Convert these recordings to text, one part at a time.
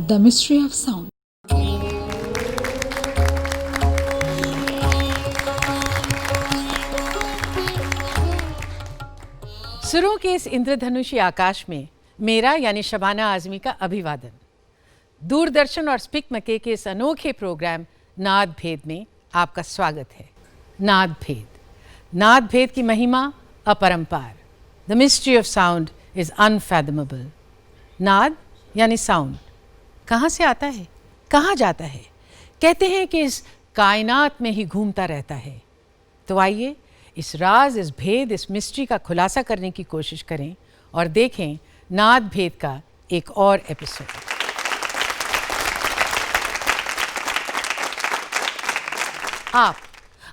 The mystery of sound. सुरों के इस इंद्रधनुषी आकाश में मेरा यानी शबाना आजमी का अभिवादन। दूरदर्शन और स्पिक मके के इस अनोखे प्रोग्राम नाद भेद में आपका स्वागत है। नाद भेद की महिमा अपरंपार। The mystery of sound is unfathomable. नाद यानी साउंड कहाँ से आता है, कहाँ जाता है? कहते हैं कि इस कायनात में ही घूमता रहता है। तो आइए इस राज, इस भेद, इस मिस्ट्री का खुलासा करने की कोशिश करें और देखें नाद भेद का एक और एपिसोड।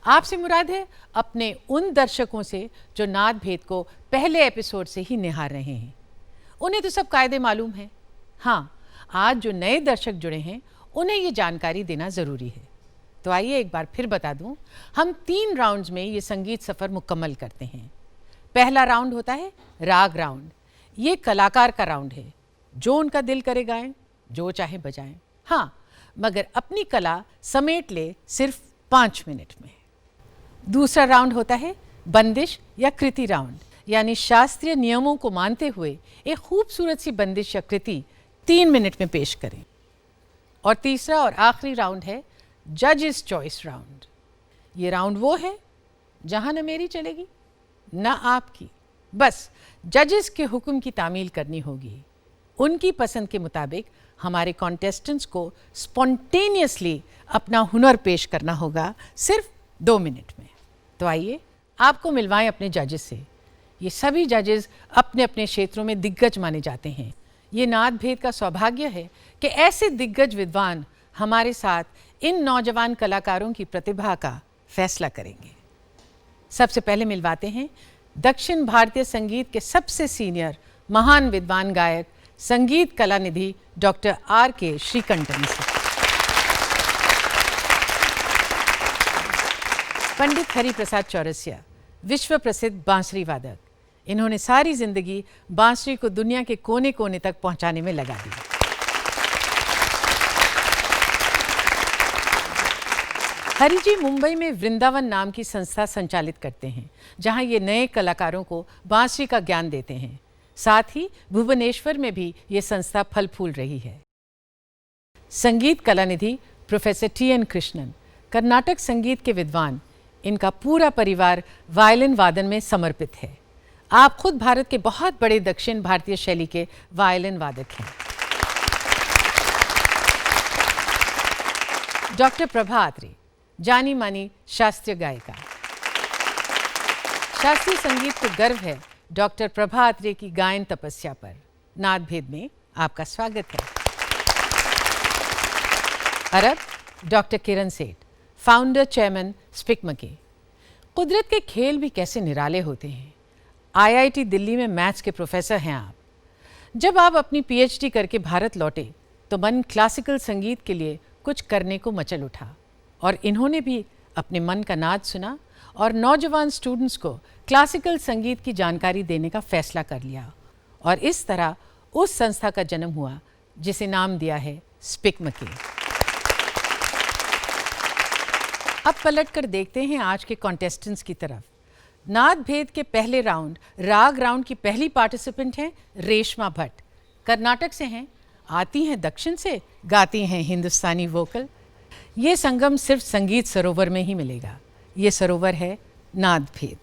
आपसे मुराद है अपने उन दर्शकों से जो नाद भेद को पहले एपिसोड से ही निहार रहे हैं। उन्हें तो सब कायदे मालूम है। हाँ, आज जो नए दर्शक जुड़े हैं उन्हें ये जानकारी देना ज़रूरी है। तो आइए एक बार फिर बता दूं, हम 3 राउंड्स में ये संगीत सफ़र मुकम्मल करते हैं। पहला राउंड होता है राग राउंड। ये कलाकार का राउंड है। जो उनका दिल करे गाएं, जो चाहे बजाएं। हाँ, मगर अपनी कला समेट ले सिर्फ 5 मिनट में। दूसरा राउंड होता है बंदिश या कृति राउंड, यानी शास्त्रीय नियमों को मानते हुए एक खूबसूरत सी बंदिश या कृति 3 मिनट में पेश करें। और तीसरा और आखिरी राउंड है जजेस चॉइस राउंड। ये राउंड वो है जहां न मेरी चलेगी न आपकी, बस जजेस के हुक्म की तामील करनी होगी। उनकी पसंद के मुताबिक हमारे कॉन्टेस्टेंट्स को स्पॉन्टेनियसली अपना हुनर पेश करना होगा सिर्फ 2 मिनट में। तो आइए आपको मिलवाएं अपने जजेस से। ये सभी जजेस अपने अपने क्षेत्रों में दिग्गज माने जाते हैं। ये नाद भेद का सौभाग्य है कि ऐसे दिग्गज विद्वान हमारे साथ इन नौजवान कलाकारों की प्रतिभा का फैसला करेंगे। सबसे पहले मिलवाते हैं दक्षिण भारतीय संगीत के सबसे सीनियर महान विद्वान गायक, संगीत कलानिधि डॉक्टर R.K. श्रीकंठन से। पंडित हरिप्रसाद चौरसिया, विश्व प्रसिद्ध बांसुरी वादक। इन्होंने सारी जिंदगी बांसुरी को दुनिया के कोने कोने तक पहुंचाने में लगा दी। हरि जी मुंबई में वृंदावन नाम की संस्था संचालित करते हैं, जहां ये नए कलाकारों को बांसुरी का ज्ञान देते हैं। साथ ही भुवनेश्वर में भी ये संस्था फल फूल रही है। संगीत कलानिधि प्रोफेसर T.N. कृष्णन, कर्नाटक संगीत के विद्वान। इनका पूरा परिवार वायलिन वादन में समर्पित है। आप खुद भारत के बहुत बड़े दक्षिण भारतीय शैली के वायलिन वादक हैं। डॉक्टर प्रभा अत्रे, जानी मानी शास्त्रीय गायिका। शास्त्रीय संगीत को गर्व है डॉक्टर प्रभा अत्रे की गायन तपस्या पर। नाद भेद में आपका स्वागत है। अरब डॉक्टर किरण सेठ, फाउंडर चेयरमैन स्पिक मके। कुदरत के खेल भी कैसे निराले होते हैं। IIT दिल्ली में मैथ्स के प्रोफेसर हैं आप। जब आप अपनी PhD करके भारत लौटे तो मन क्लासिकल संगीत के लिए कुछ करने को मचल उठा और इन्होंने भी अपने मन का नाद सुना और नौजवान स्टूडेंट्स को क्लासिकल संगीत की जानकारी देने का फैसला कर लिया और इस तरह उस संस्था का जन्म हुआ जिसे नाम दिया है स्पिक मके। अब पलटकर देखते हैं आज के कॉन्टेस्टेंट्स की तरफ। नाद भेद के पहले राउंड राग राउंड की पहली पार्टिसिपेंट हैं रेशमा भट्ट। कर्नाटक से हैं, आती हैं दक्षिण से, गाती हैं हिंदुस्तानी वोकल। ये संगम सिर्फ संगीत सरोवर में ही मिलेगा। ये सरोवर है नाद भेद।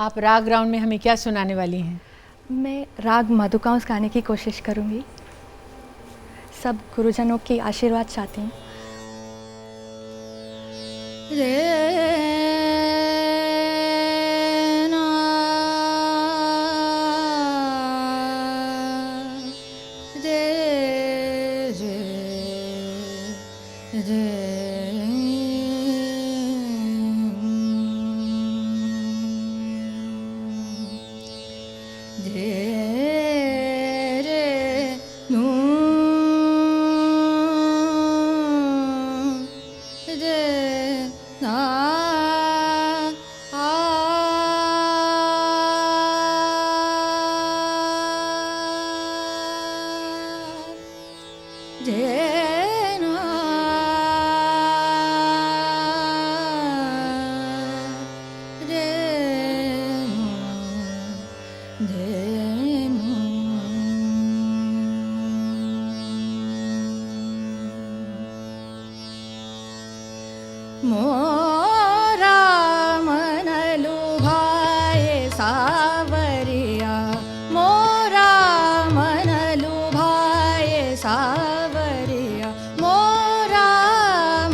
आप राग राउंड में हमें क्या सुनाने वाली हैं? मैं राग मधुकांस गाने की कोशिश करूँगी। सब गुरुजनों की आशीर्वाद चाहती हूँ। मोरा मनलु भाए सावरिया, मोरा मनलु भाए सावरिया, मोरा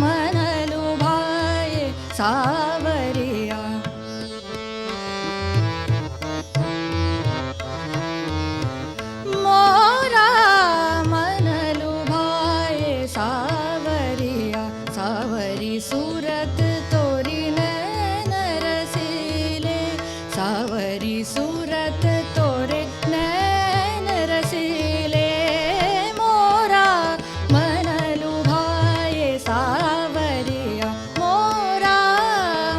मनलु भाए सावरिया। मोरा मनलु भाए सावरिया, सावरी सूरत तोरी नैन रसीले, सावरी सूरत तोरे नैन रसीले। मोरा मनलु भाए सावरिया, मोरा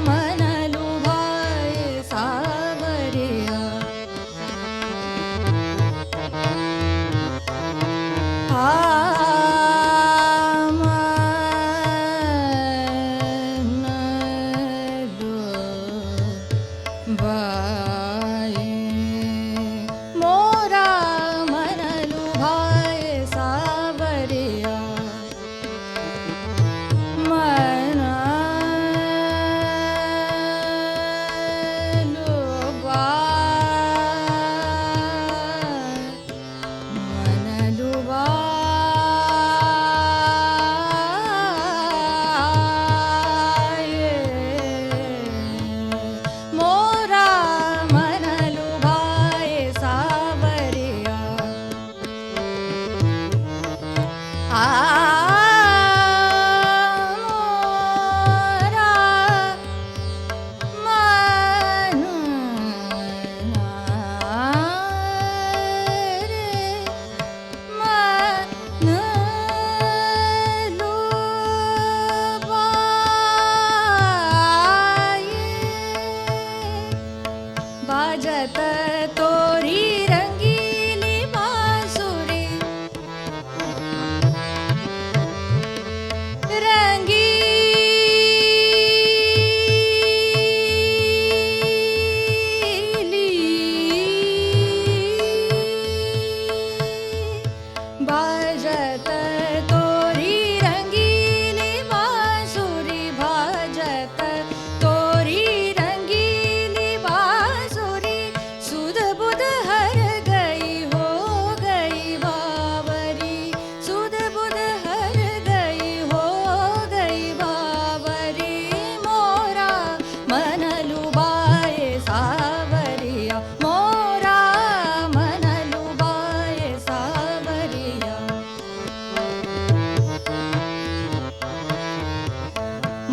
मनलु भाए सावरिया। मोरा मनलु भाए सावरिया, मनलु मनलु मोरा मनलु भाए सावरिया। मोरा मनलु बाजत तोरी रंगीली बांसुरी, रंगीली बाजत तोरी रंगीली बांसुरी, बाजत तोरी रंगीली बांसुरी। सुध बुध हर गई हो गई बावरी, सुध बुध हर गई हो गई बावरी। मोरा मनलु भाए सावरिया, मोरा मनलु भाए सावरिया।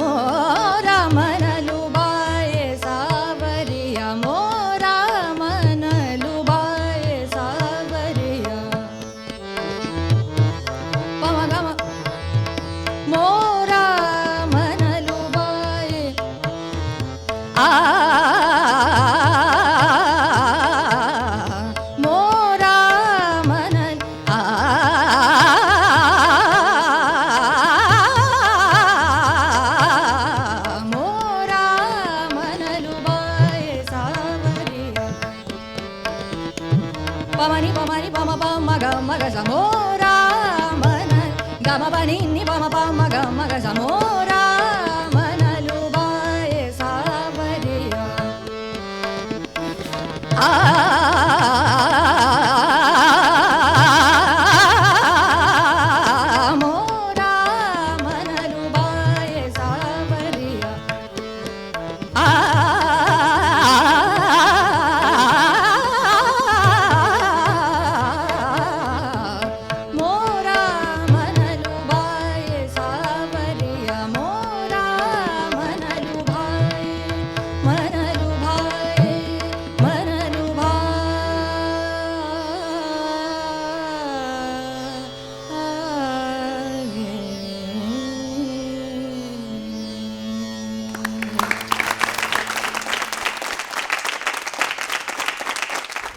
मोरा मनलु भाए सावरिया, मोरा मनलु भाए सावरिया। मोरा मनलु भाए मोरा मनल मोरा मनलु भाए सावरिया। पमनी पमनी पम पम ग मग स मोरा मन गम पनी नि पम पम ग मग स मोरा मनलु भाए सावरिया।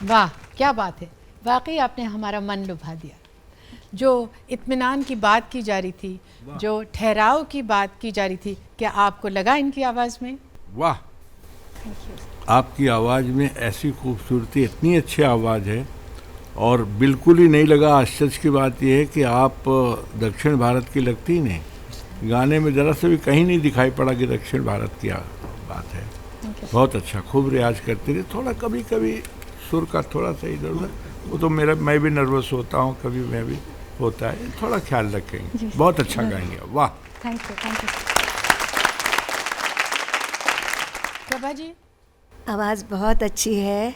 वाह, क्या बात है, वाकई आपने हमारा मन लुभा दिया। जो इत्मीनान की बात की जा रही थी, जो ठहराव की बात की जा रही थी, क्या आपको लगा इनकी आवाज़ में? वाह, आपकी आवाज़ में ऐसी खूबसूरती, इतनी अच्छी आवाज़ है, और बिल्कुल ही नहीं लगा। आश्चर्य की बात यह है कि आप दक्षिण भारत की लगती ही नहीं। गाने में ज़रा से भी कहीं नहीं दिखाई पड़ा कि दक्षिण भारत की बात है। बहुत अच्छा, खूब रियाज करते रहे। थोड़ा कभी कभी सुर का थोड़ा सा इधर उधर, वो तो मैं भी नर्वस होता हूँ, कभी मैं भी होता है, थोड़ा ख्याल रखेंगे। बहुत अच्छा गाएंगे, वाह। Thank you, thank you. Prabha ji? आवाज़ बहुत अच्छी है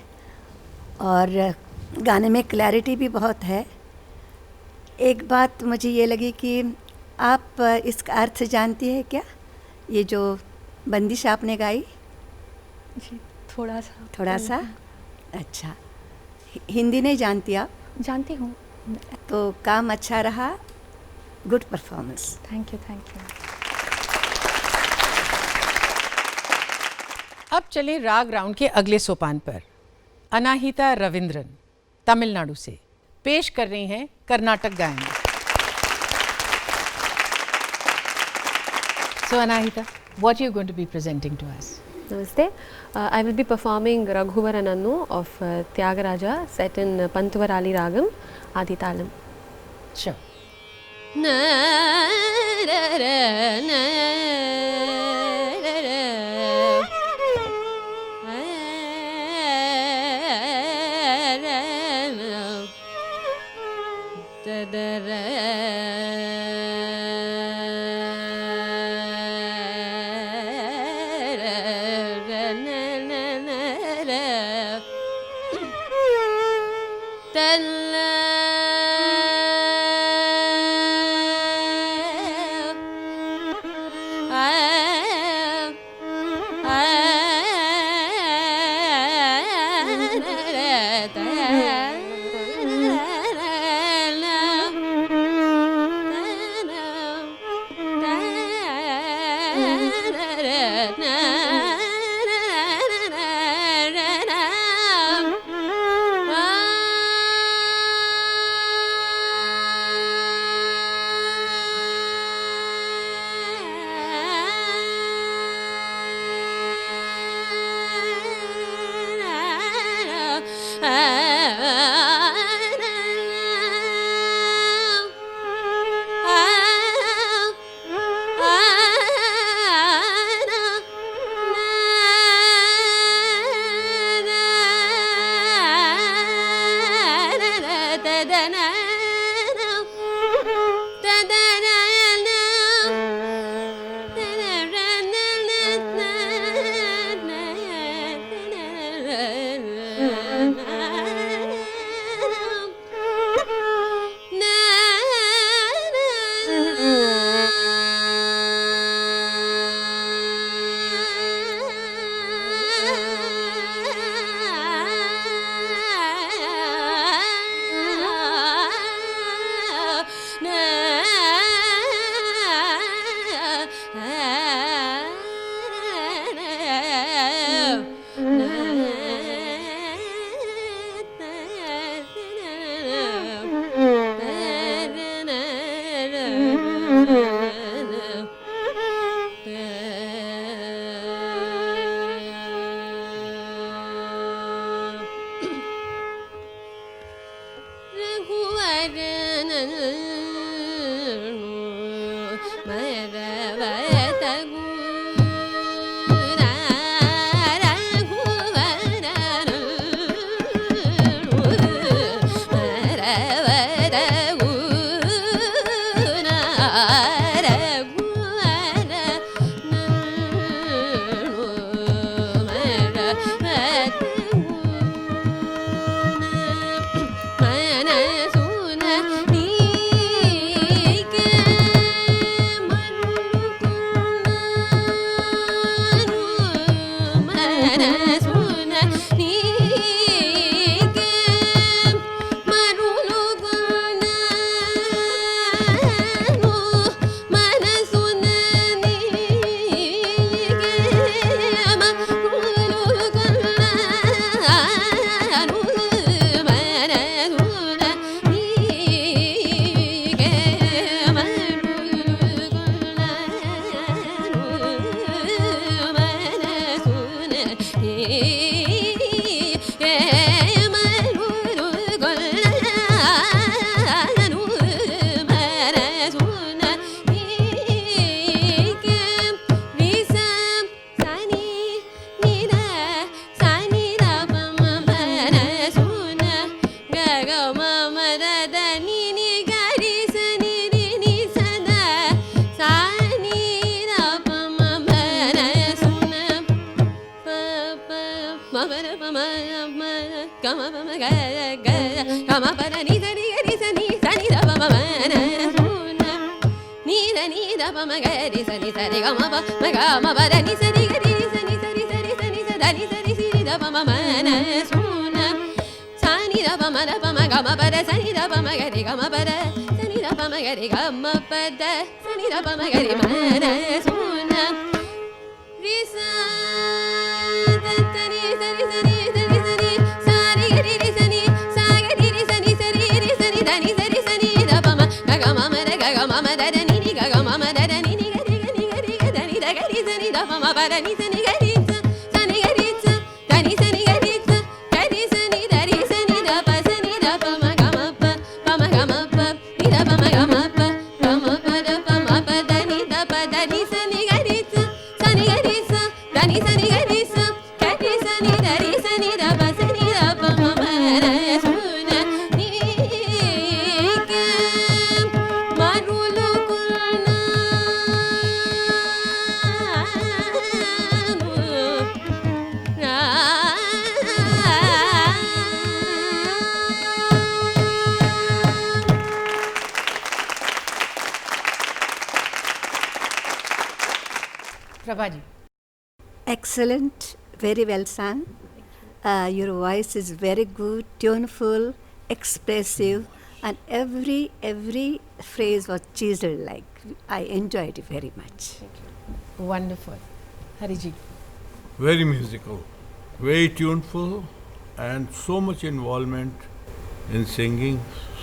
और गाने में क्लैरिटी भी बहुत है। एक बात मुझे ये लगी कि आप इसका अर्थ जानती है क्या? ये जो बंदिश आपने गाई, जी, थोड़ा सा। थोड़ा सा? अच्छा, हिंदी नहीं जानती आप? जानती हूँ। तो काम अच्छा रहा, good performance. Thank you, thank you. अब चलें राग राउंड के अगले सोपान पर। अनाहिता रविंद्रन तमिलनाडु से पेश कर रही हैं कर्नाटक गायन। So Anahita, what are you going to be presenting to us? Namaste. I will be performing Raghuvaranannu of Tyagaraja set in Pantuvarali Ragam, Aditalam. Sure. na ra ra na ra ra ra ra da da ra ra na na na ra talla gama pa ma ga ga gama pa da ni sa ni ga ri sa ni da pa ma ma na suna ni da pa ma ga ri sa ni ga ma pa da ni sa ni ga ri sa ni sa da ni sa ri si da pa ma ma na suna sa ni da pa ma ga ma pa da sa ni da pa ma ga ri ga ma pa da sa ni da pa ma ga ri ga ma pa da sa ni da pa ma ga ri ma na suna ri sa da da ni sa ri sa ni sa ri ga ri sa ni sa ga ri sa ni sa ni da ni sa ni da pa ma ga ma da da ni ga ma da da ni ga ri ga da ni da ga ri sa ni da pa ma pa da ni sa ni ga ri sa ni ga ri sa da ni sa ni ga ri sa ga ri sa ni da ri sa ni da pa ma ga ma pa ni da pa ma ga ma pa da ni da pa da ni sa ni ga ri sa ni ga ri sa da ni sa ni ga ri sa ga ri sa ni da ri sa ni da pa ma ma na suna ni ka marulu kulna Prabha ji Excellent, very well sung. Your voice is very good, tuneful, expressive, and every phrase was chiseled. Like I enjoyed it very much. Wonderful Hari ji Very musical, very tuneful, and so much involvement in singing.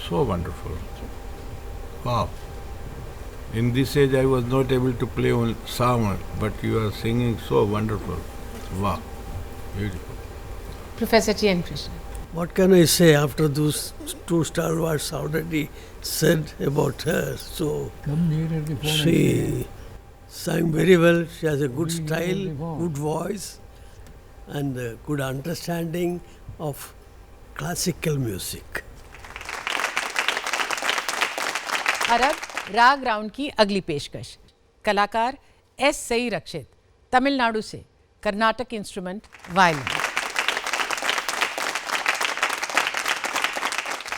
So wonderful. Wow. In this age, I was not able to play on sound, but you are singing so wonderful. Wow. Beautiful. Professor T N Krishna What can I say after those two stalwarts already said about her? So she sang very well. She has a good style, good voice, and good understanding of classical music. और अब राग round की अगली पेशकश कलाकार S सई रक्षित तमिलनाडु से Karnataka instrument violin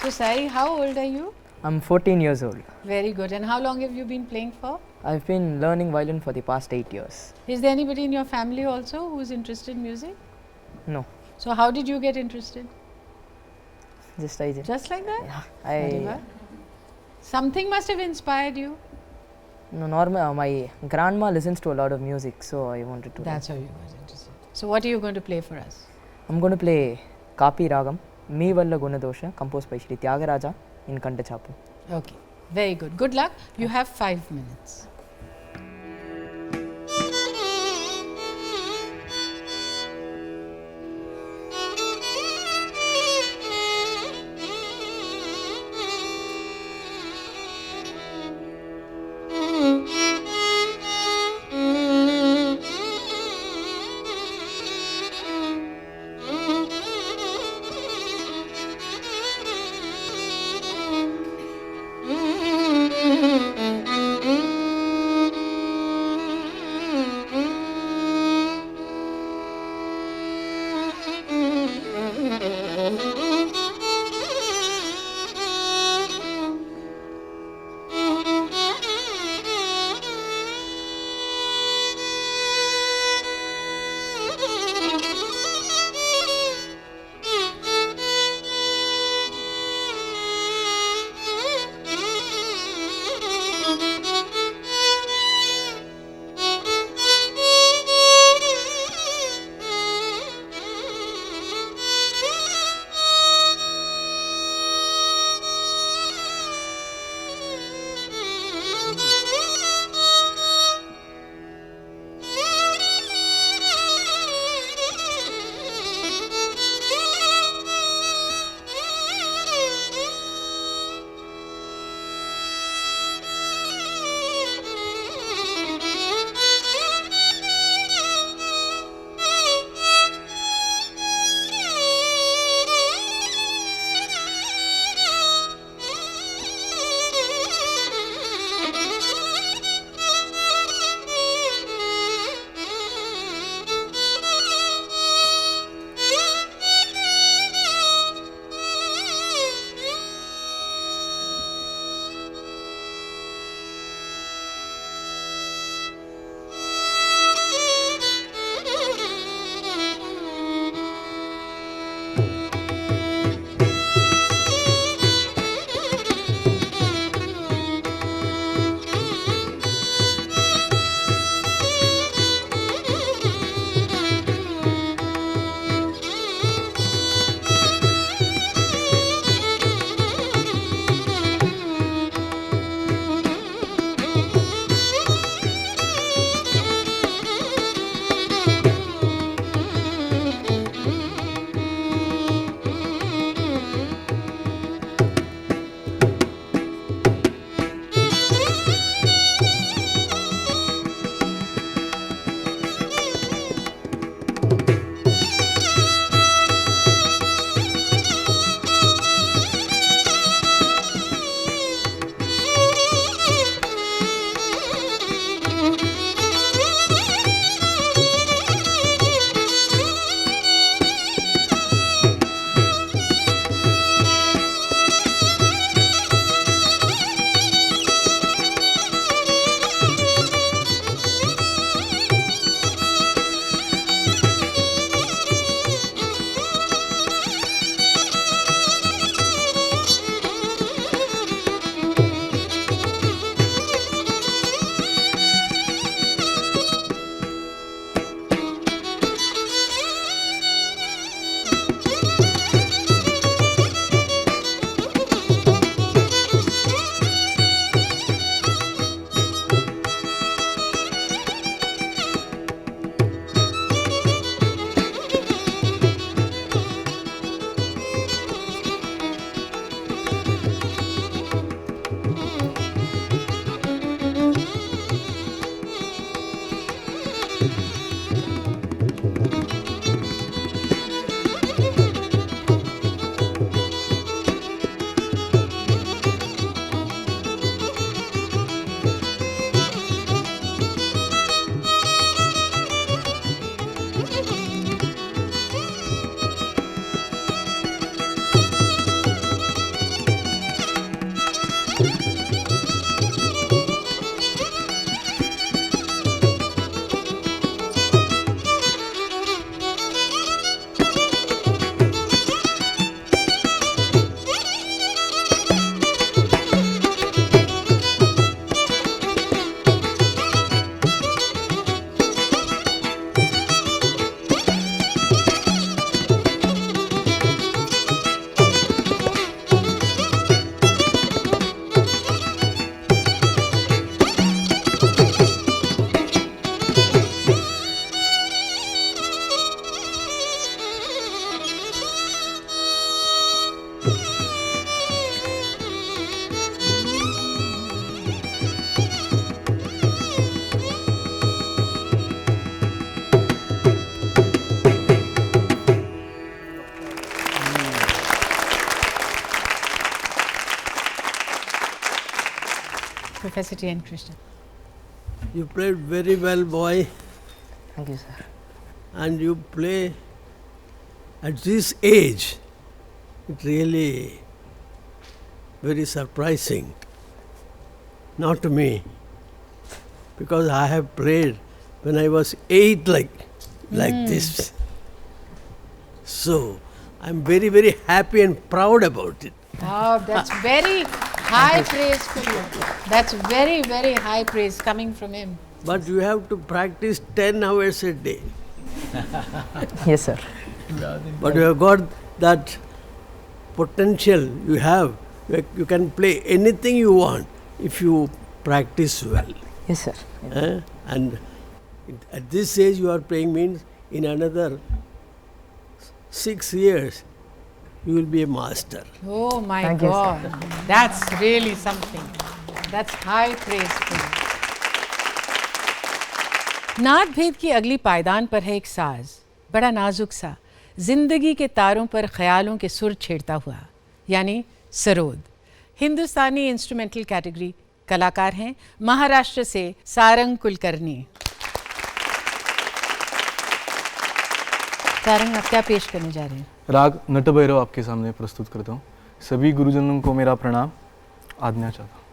So Sai, how old are you? I'm 14 years old. Very good. And how long have you been playing for? I've been learning violin for the past 8 years. Is there anybody in your family also who's interested in music? No, So how did you get interested? just I did. Just like that? Yeah, Very well. Something must have inspired you. no, normal. My grandma listens to a lot of music, so I wanted to. That's how you got interested. So what are you going to play for us? I'm going to play Kapi Ragam, Me Valla Gunadosha, composed by Shri Tyagaraja in Kantachapu. Okay. Very good. Good luck. You have 5 minutes. Professor T.N. Krishnan. You played very well, boy, Thank you, sir. and you play at this age. It really very surprising. Not to me, because I have played when I was 8 like this. So I'm very, very happy and proud about it. Oh, that's very high praise for you. That's very, very high praise coming from him. But you have to practice 10 hours a day. Yes, sir. But you have got that potential you have. You can play anything you want if you practice well. Yes, sir. And at this age you are playing means in another 6 years you will be a master. Oh my Thank you, God. That's really something. That's high praise for you. नाद भेद की अगली पायदान पर है एक साज, बड़ा नाजुक सा, जिंदगी के तारों पर ख्यालों के सुर छेड़ता हुआ, यानी सरोद। हिंदुस्तानी इंस्ट्रूमेंटल कैटेगरी कलाकार हैं महाराष्ट्र से सारंग कुलकर्णी। सारंग, आप क्या पेश करने जा रहे हैं? राग नटभैरव आपके सामने प्रस्तुत करता हूँ। सभी गुरुजनों को मेरा प्रणाम, आज्ञा चाहता हूँ।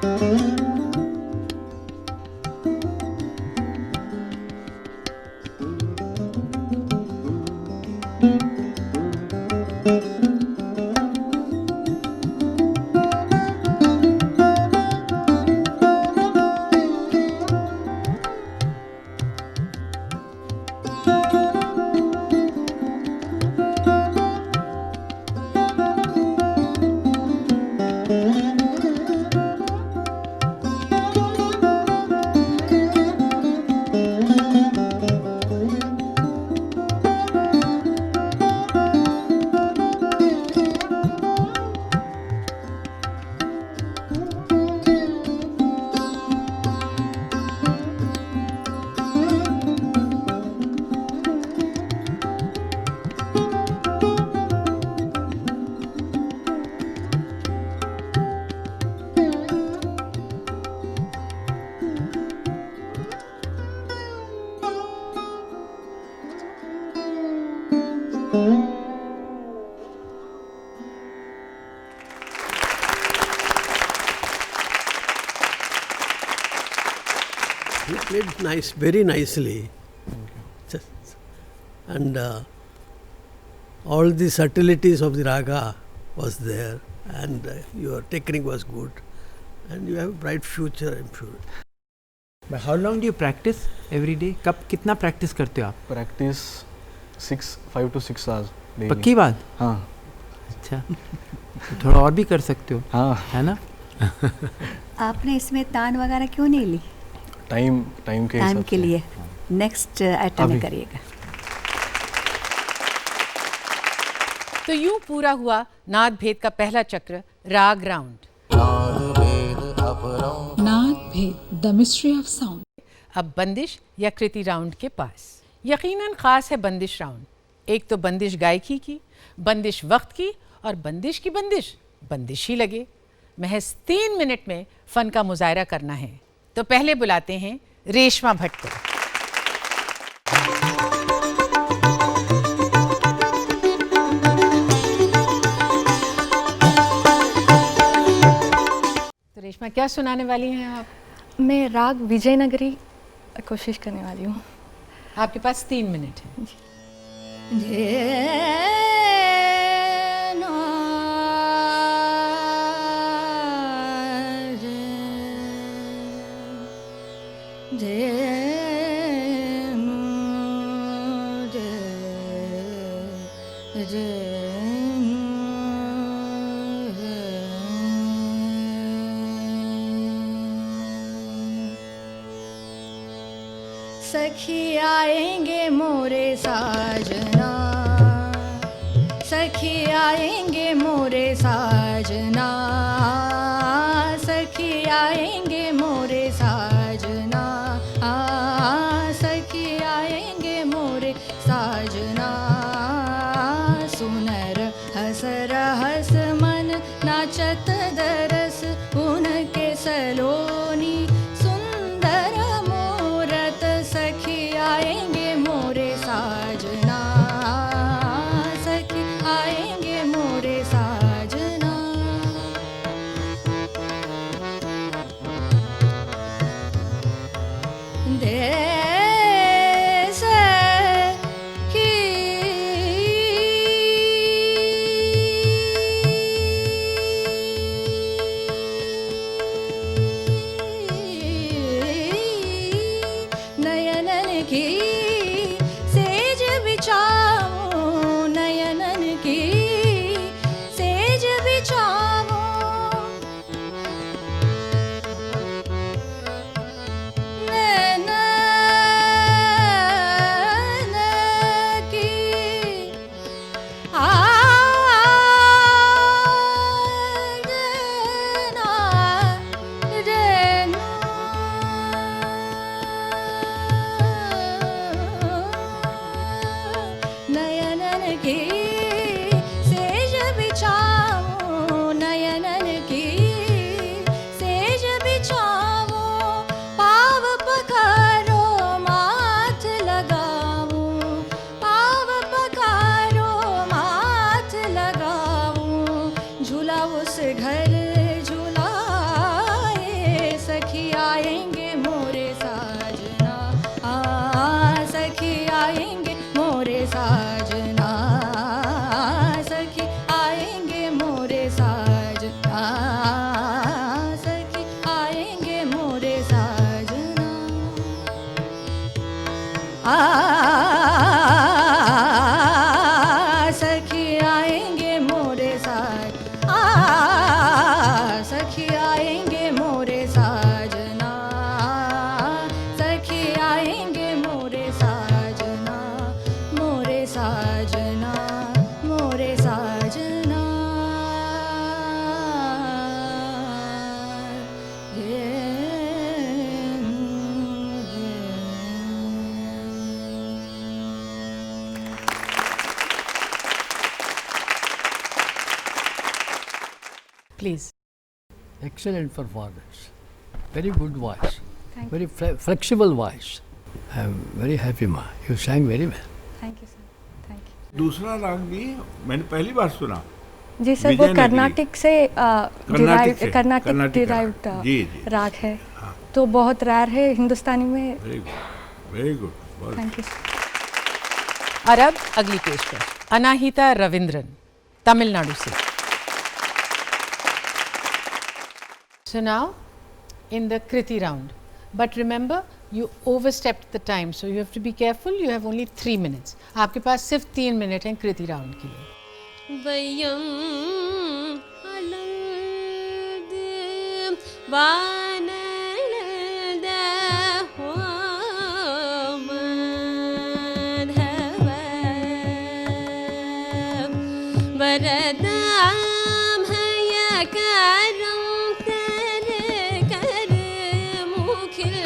You played nice, very nicely. And all the subtleties of the raga was there, and your technique was good, and you have a bright future, I'm sure. But how long do you practice every day? कब कितना practice करते हो आप? Practice 5 to 6 hours daily. पक्की बात? हाँ. अच्छा. तो थोड़ा और भी कर सकते हो. हाँ. है ना? आपने इसमें तान वगैरह क्यों नहीं ली? टाइम के हिसाब टाइम के से. लिए नेक्स्ट अटेम्प्ट में करिएगा. तो यूं पूरा हुआ नाद भेद का पहला चक्र, राग राउंड. नाद भेद, द मिस्ट्री ऑफ साउंड. अब बंदिश या कृति राउंड के पास. यकीनन खास है बंदिश राउंड. एक तो बंदिश गायकी की, बंदिश वक्त की, और बंदिश की बंदिश बंदिश ही लगे. महज 3 मिनट में फन का मुजाहरा करना है. तो पहले बुलाते हैं रेशमा भट्ट को. तो रेशमा, क्या सुनाने वाली हैं आप? मैं राग विजयनगरी कोशिश करने वाली हूँ. आपके पास 3 मिनट हैं. सखी आएंगे मोरे साजना, सखी आएंगे मोरे साजना, सखी आएंगे मोरे साजना, सखी आएंगे मोरे साजना. सुनर हस रहस मन नाचत दरस, उनके सलोनी सुंदर मूरत. सखी आएंगे मोरे साजना, सखी आएंगे मोरे साजना. आएंगे मोरे साजना, सखी आएंगे मोरे साजना, मोरे साजना, मोरे साजना। Please. Excellent performance. Very good voice. Thank Very flexible voice. I am very happy, ma. You sang very well. Thank you sir, thank you. दूसरा राग भी मैंने पहली बार सुना। जी सर, वो विजयनगरी। कर्नाटिक से कर्नाटिक डिराइव्ड जी जी राग है, तो बहुत रेयर है हिंदुस्तानी में। Very good, very good. Thank you. और अब अगली पेशकश अनाहिता रविंद्रन, तमिलनाडु से। So now in the Kriti round, but remember you overstepped the time, so you have to be careful. You have only 3 minutes. आपके पास सिर्फ 3 मिनट हैं कृति राउंड के लिए। वयं अलद वानलद हो माधव वरदाम हयकारं कर कर मुखिल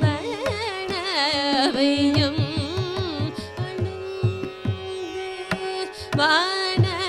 वयं अलद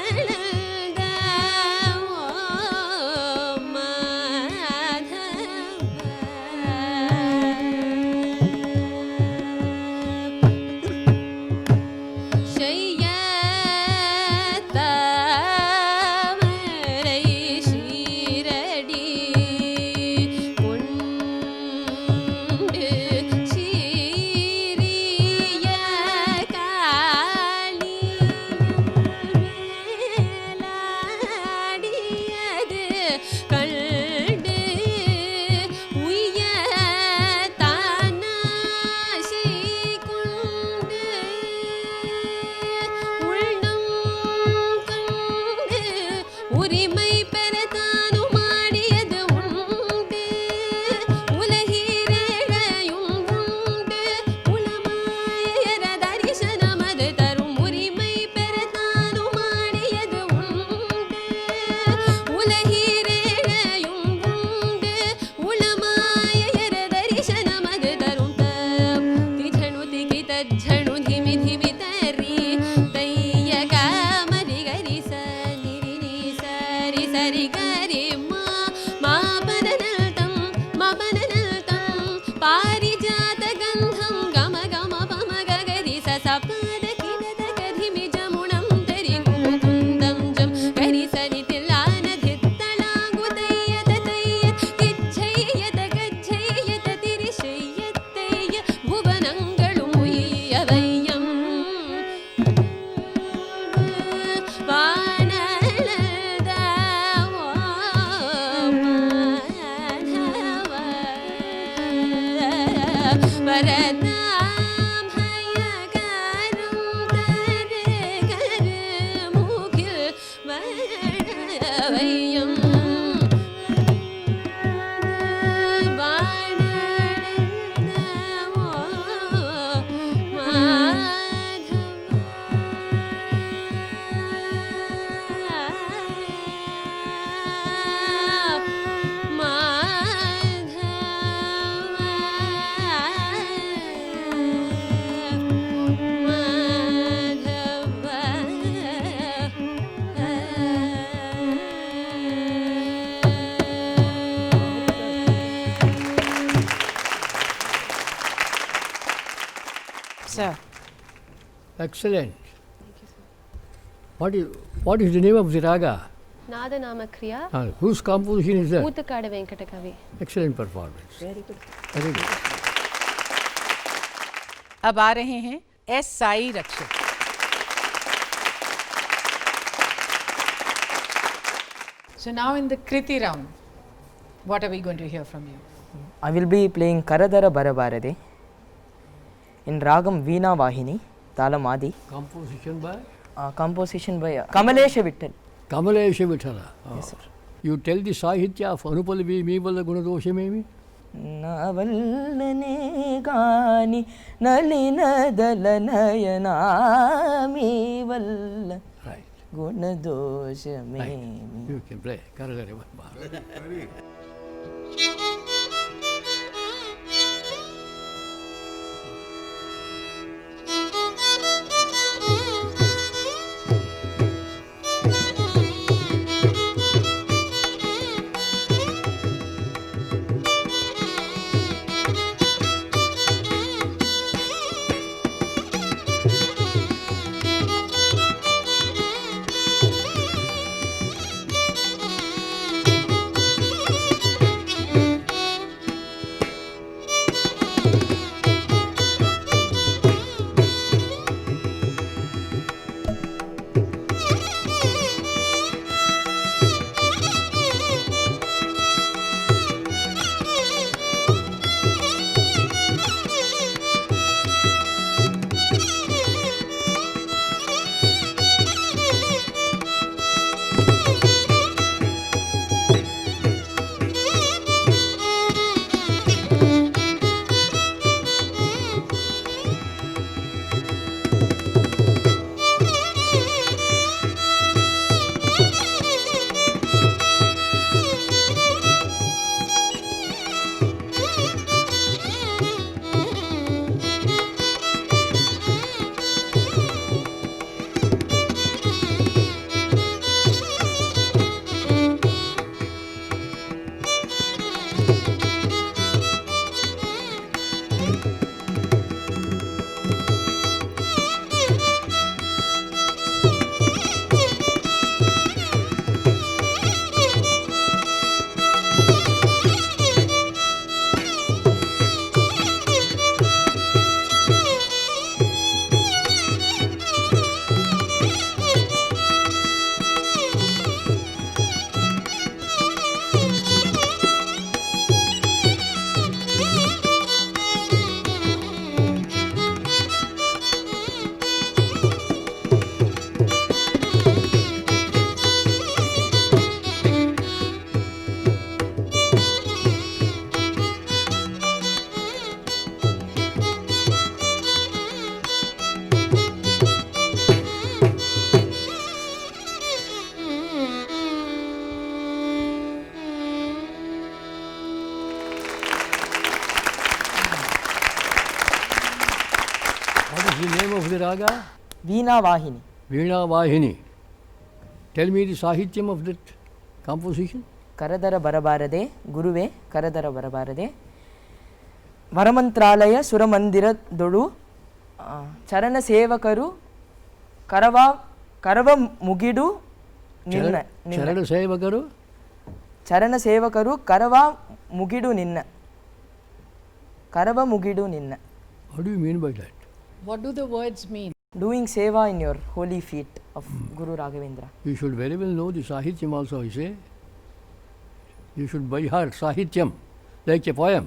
Sir. Excellent. What is the name of the raga? नादनामक्रिया। Whose composition is that? ऊतकाड Venkat कवि। Excellent performance. Very good. Very good. अब आ रहे हैं S Sai Rakshit. So now in the Kriti round, what are we going to hear from you? I will be playing Karadara Barabarade in Ragam Veena Vahini, Talam Adi. Composition by? Composition by Kamalesha Vittal. Kamalesha Vittala. Yes, sir. You tell the Sahitya of Anupallavi, Meevala, Gunadoshamemi. నావల్లనే గాని నలినదల నయనామి వల్ల గుణదోషమేమి. You can play Karadara Barbara. What is the name of the raga? Veena Vahini. Veena Vahini. Tell me the Sahityam of that composition. ಕರದರ ಬರಬಾರದೆ ಗುರುವೆ ಕರದರ ಬರಬಾರದೆ ವರಮಂತ್ರಾಲಯ ಸುರಮಂದಿರದೊಳು ಚರಣ ಸೇವಕರು ಕರವ ಮುಗಿಡು ನಿನ್ನ ಚರಣ ಸೇವಕರು ಕರವ ಮುಗಿಡು ನಿನ್ನ What do you mean by that? What do the words mean? Doing seva in your holy feet of Guru Raghavendra. You should very well know the Sahityam also, I say. You should by heart Sahityam, like a poem.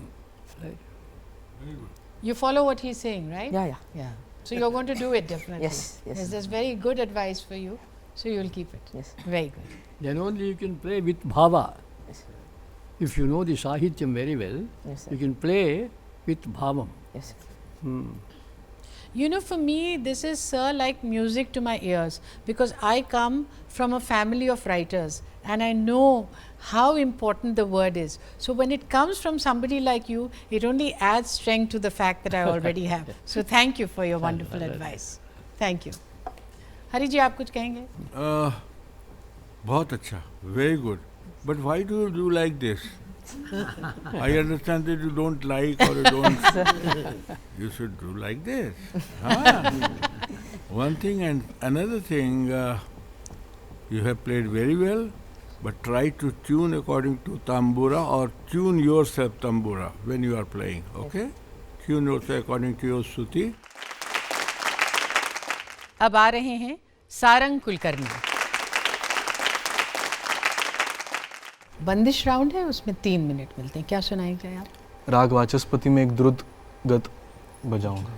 Right? You follow what he's saying, right? Yeah. So you're going to do it definitely. Yes. That's very good advice for you. So you'll keep it. Yes. Very good. Then only you can play with bhava. Yes. If you know the Sahityam very well, Yes, sir. you can play with bhavam. Yes. You know, for me, this is like music to my ears, because I come from a family of writers and I know how important the word is. So when it comes from somebody like you, it only adds strength to the fact that I already have. So thank you for your wonderful advice. Thank you. Hari ji, आप कुछ कहेंगे? बहुत अच्छा, very good. But why do you do like this? I understand that you don't like or you don't. You should do like this. One thing and another thing, you have played very well, but try to tune according to tambura or tune yourself tambura when you are playing. Okay? Tune yourself according to your suti. अब आ रहे हैं सारंग कुलकर्णी। बंदिश round है, उसमें 3 minute मिलते हैं। क्या सुनाएंगे आप? राग वाचस्पति में एक द्रुत गत बजाऊंगा।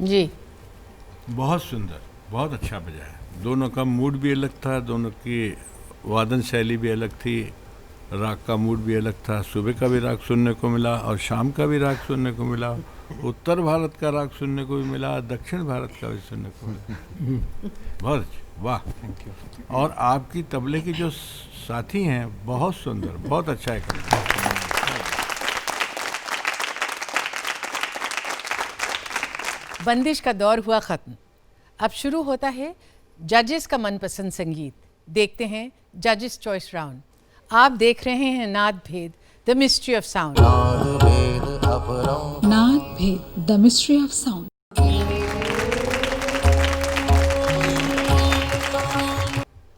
जी, बहुत सुंदर, बहुत अच्छा बजा है। दोनों का मूड भी अलग था, दोनों की वादन शैली भी अलग थी, राग का मूड भी अलग था। सुबह का भी राग सुनने को मिला और शाम का भी राग सुनने को मिला, उत्तर भारत का राग सुनने को भी मिला, दक्षिण भारत का भी सुनने को मिला। बहुत अच्छा, वाह, थैंक यू। और आपकी तबले की जो साथी हैं बहुत सुंदर, बहुत अच्छा है। बंदिश का दौर हुआ ख़त्म। अब शुरू होता है जजेस का मनपसंद संगीत। देखते हैं जजेस चॉइस राउंड। आप देख रहे हैं नाद भेद, द मिस्ट्री ऑफ साउंड। नाद भेद, द मिस्ट्री ऑफ साउंड।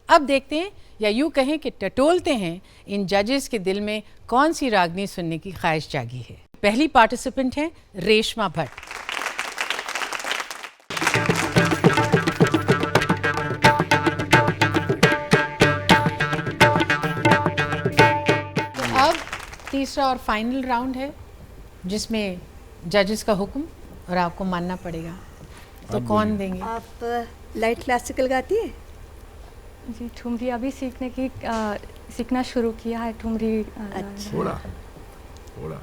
अब देखते हैं, या यूँ कहें कि टटोलते हैं, इन जजेस के दिल में कौन सी रागनी सुनने की ख्वाहिश जागी है। पहली पार्टिसिपेंट है रेशमा भट्ट। तीसरा और फाइनल राउंड है जिसमें जजेस का हुक्म और आपको मानना पड़ेगा। तो कौन देंगे? आप लाइट क्लासिकल गाती है? जी, ठुमरी अभी सीखना शुरू किया है ठुमरी। अच्छा, थोड़ा।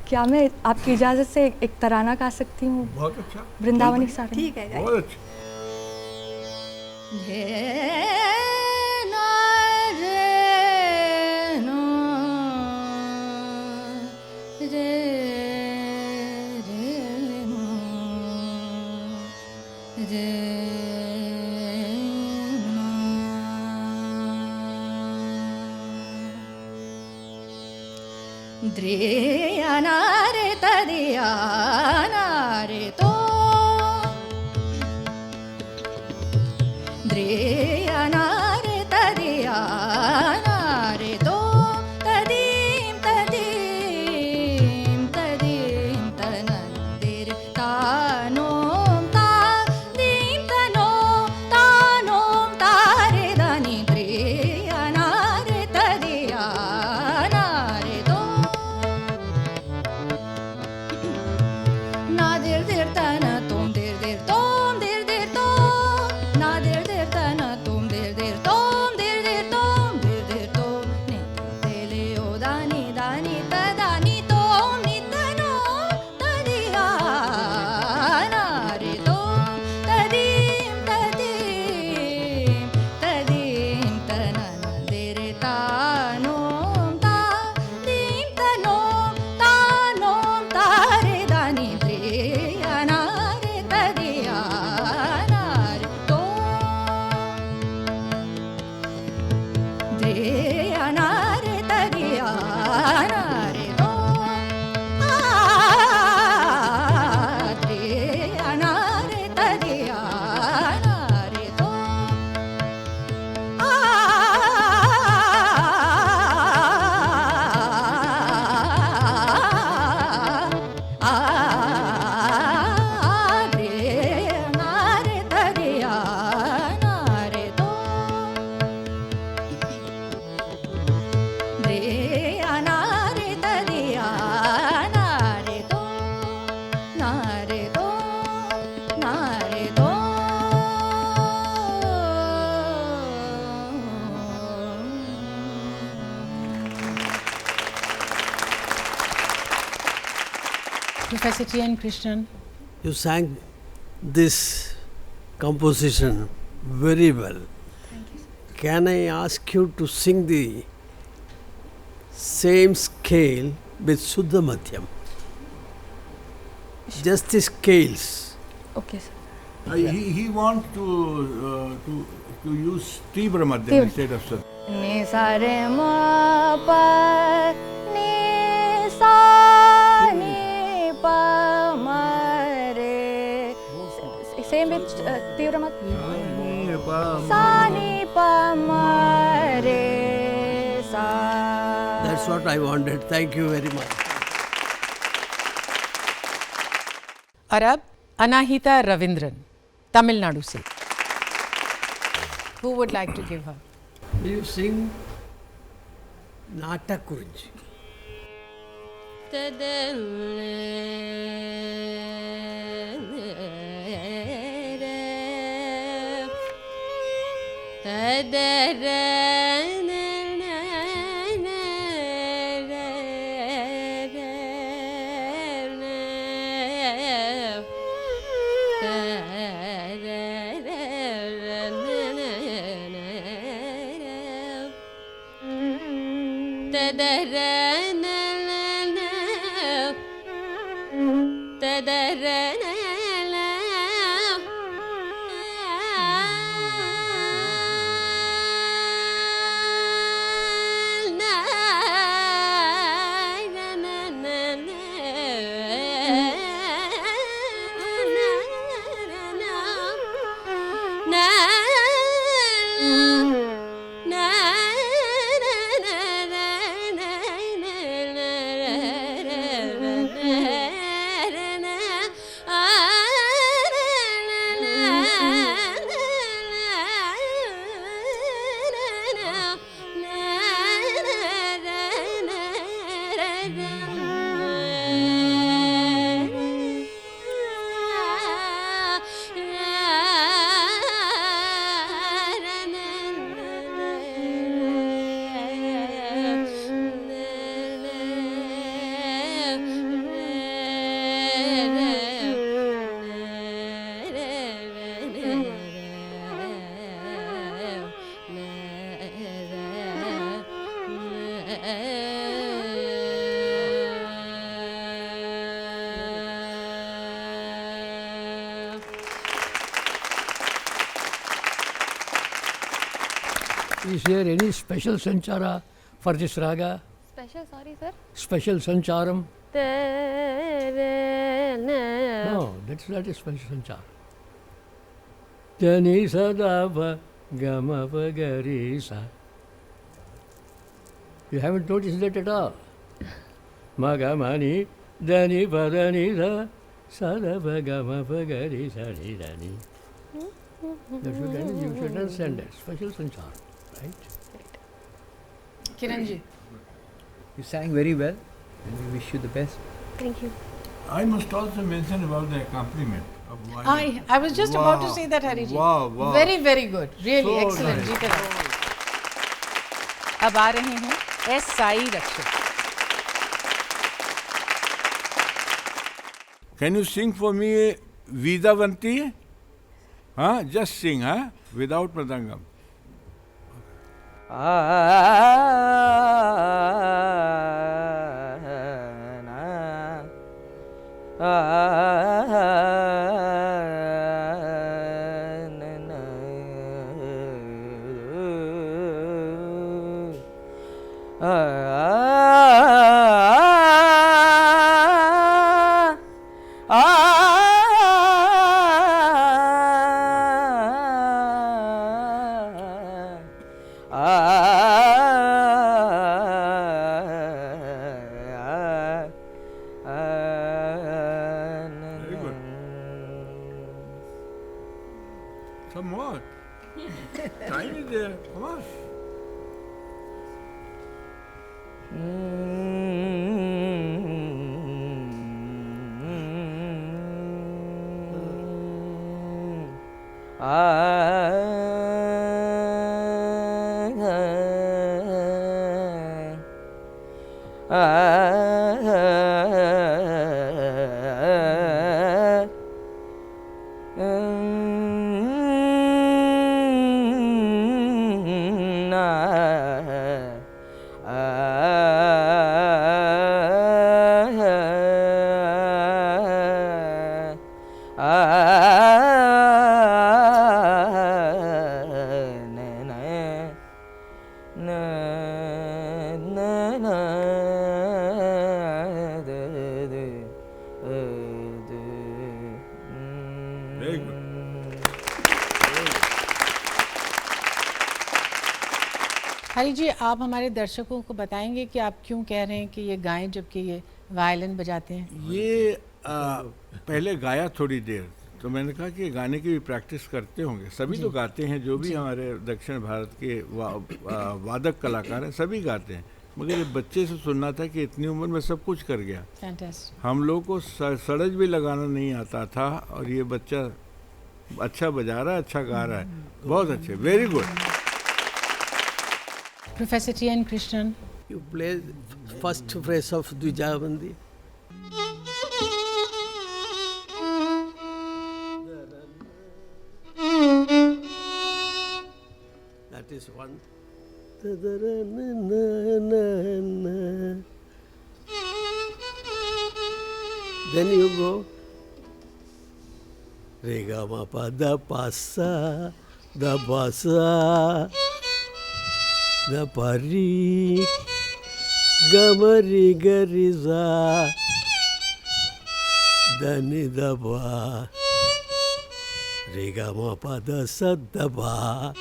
क्या मैं आपकी इजाज़त से एक तराना गा सकती हूँ? बहुत अच्छा, वृंदावनी सारंग। ठीक है, बहुत अच्छा। रे तदिया रे तो रे तदिया रे तो तदीम तदीम तदीम तनंदिर तानोम तादीम तनो तानोम तारे दानी रे तदिया रे तो na dir dir tana tom dir dir tom dir dir tom na dir dir tana tom dir dir tom dir dir tom dir dir tom ne te le o dani dani ta dani tom ni tano tadiya na re tom tadim tadim tadim tanan dir tanom tadim tanom tanom tare dani Professor T.N. Krishnan. You sang this composition very well. Thank you. Can I ask you to sing the same scale with Shuddha Madhyam? Just the scales. Okay, sir. He wants to use Tibra Madhyam instead of Shuddha. Ni sa re ma pa ni sa ni pa ma re. Same with Tibra Madhyam. Sa ni pa ma re sa. That's what I wanted. Thank you very much. और अब अनाहिता रविंद्रन, तमिलनाडु से. Who would like to give her? Will you sing Natakurji? Is there any special sanchara for this raga? Special, sorry sir. Special sancharam? No, that's not a special sanchara. Dani sadava gama pagarisa. You haven't noticed that at all. Magamani dani padani sa sadava gama pagarisa dani. You should understand that. Special sanchara. Right? Kiran ji, You sang very well, and we wish you the best. Thank you. I must also mention about the accompaniment of violin. I was just about to say that, Hari ji. Wow, wow. Very, very good. Really So excellent. nice. जी करो. अब आ रहे हैं S Sai रक्षक. Can you sing for me Vidavanti? Huh? Just sing, huh? Without Pradangam. Some more. Time is there. Come on. Very good. हरी जी, आप हमारे दर्शकों को बताएंगे कि आप क्यों कह रहे हैं कि ये गाएं जबकि ये वायलिन बजाते हैं? ये पहले गाया थोड़ी देर, तो मैंने कहा कि गाने की भी प्रैक्टिस करते होंगे. सभी तो गाते हैं, जो भी हमारे दक्षिण भारत के वादक कलाकार हैं सभी गाते हैं, मगर ये बच्चे से सुनना था कि इतनी उम्र में सब कुछ कर गया. Fantastic. हम लोग को सड़ज भी लगाना नहीं आता था और ये बच्चा अच्छा बजा रहा है, अच्छा गा रहा है. बहुत अच्छे. Very good. Professor T.N. Krishnan. You play first phrase of Dvijabandi. That is one. Then you go Re ga ma pa da pa sa da pa sa da pa ri ga ma ri ga ri za da ni da pa re ga ma pa da sa da pa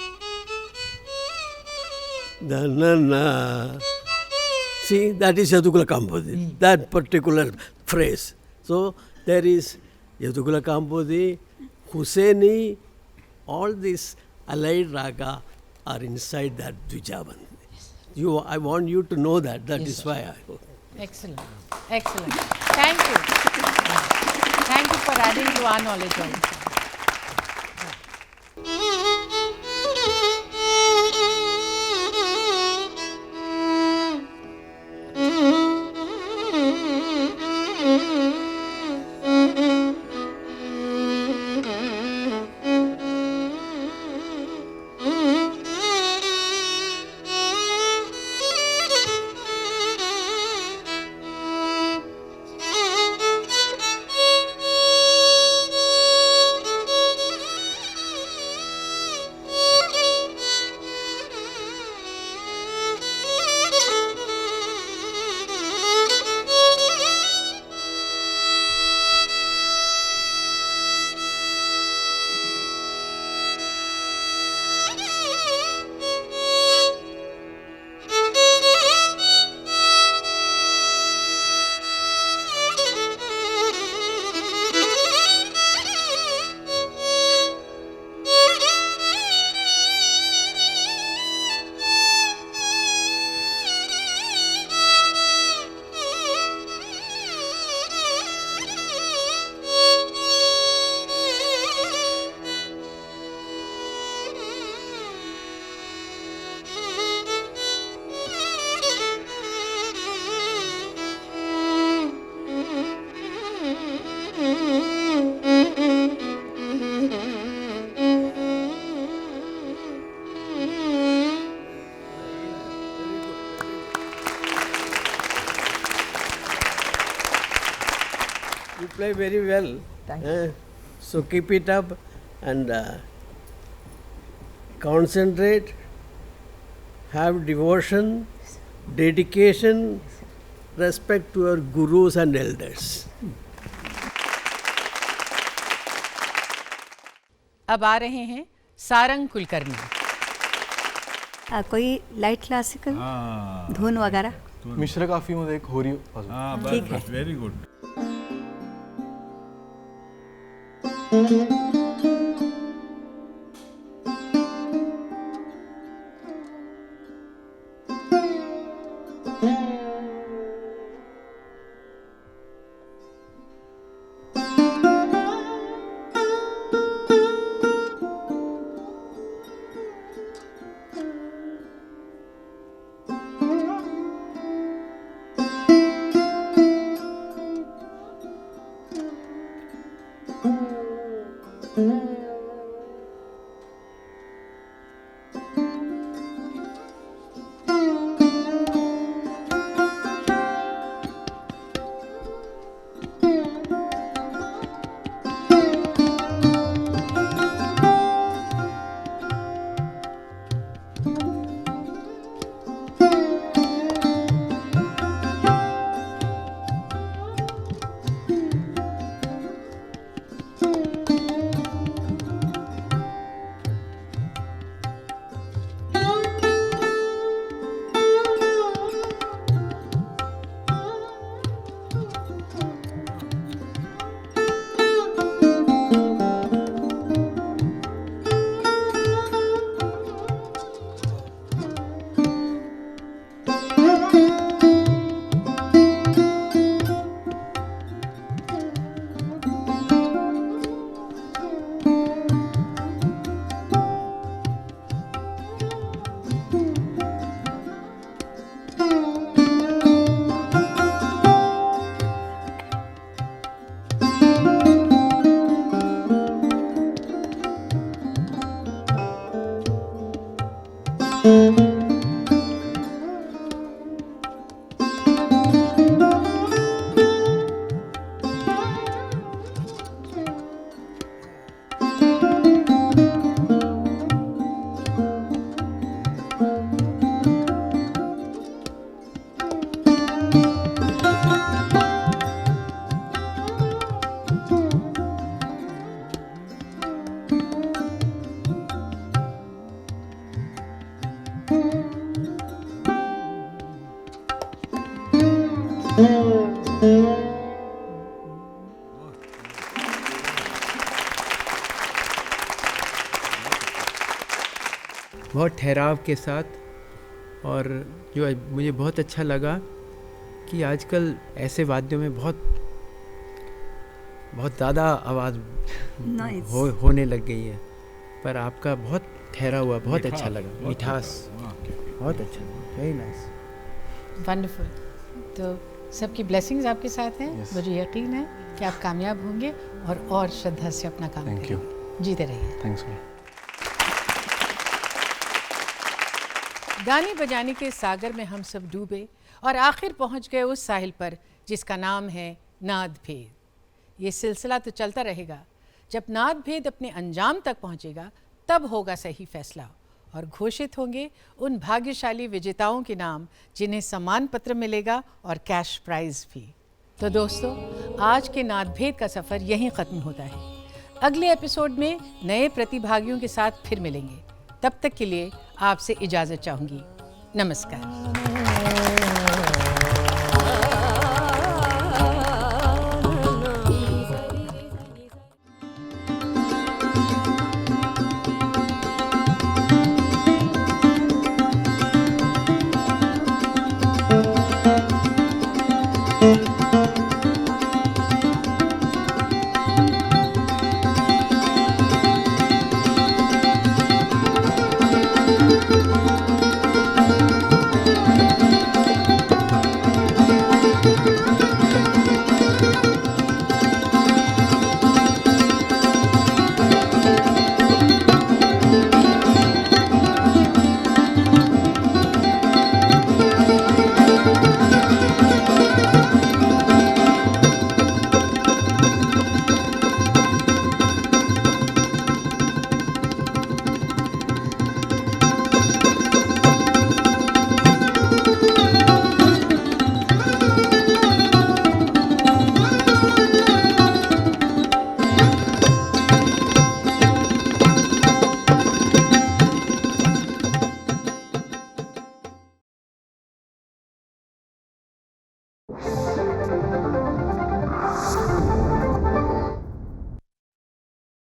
da na na. See, that is Yadukula Kambodi, that particular phrase. So there is Yadukula Kambodi, Hussaini, all these allied raga are inside that Dvijabandi. I want you to know that. That is why I hope. Excellent. Excellent. Thank you. Thank you for adding to our knowledge on this. You play very well. Thank you. So keep it up and concentrate, have devotion, dedication, respect to your gurus and elders. अब आ रहे हैं सारंग कुलकर्णी. कोई light classical धुन वगैरह मिश्र काफीमध्ये एक होरी ठीक है. Very good. बहुत ठहराव के साथ। और जो मुझे बहुत अच्छा लगा कि आजकल ऐसे वाद्यों में बहुत ज़्यादा आवाज़ होने लग गई है, पर आपका बहुत ठहरा हुआ, बहुत अच्छा लगा, मिठास बहुत अच्छा, वेरी नाइस, वंडरफुल। तो सबकी ब्लेसिंग्स आपके साथ हैं। Yes. मुझे यकीन है कि आप कामयाब होंगे और श्रद्धा से अपना काम Thank you. करेंगे। जीते रहिए। थैंक्स। गाने बजाने के सागर में हम सब डूबे और आखिर पहुंच गए उस साहिल पर जिसका नाम है नाद भेद। ये सिलसिला तो चलता रहेगा। जब नाद भेद अपने अंजाम तक पहुंचेगा तब होगा सही फैसला और घोषित होंगे उन भाग्यशाली विजेताओं के नाम जिन्हें सम्मान पत्र मिलेगा और कैश प्राइज भी। तो दोस्तों, आज के नाद भेद का सफ़र यहीं ख़त्म होता है। अगले एपिसोड में नए प्रतिभागियों के साथ फिर मिलेंगे। तब तक के लिए आपसे इजाज़त चाहूँगी। नमस्कार।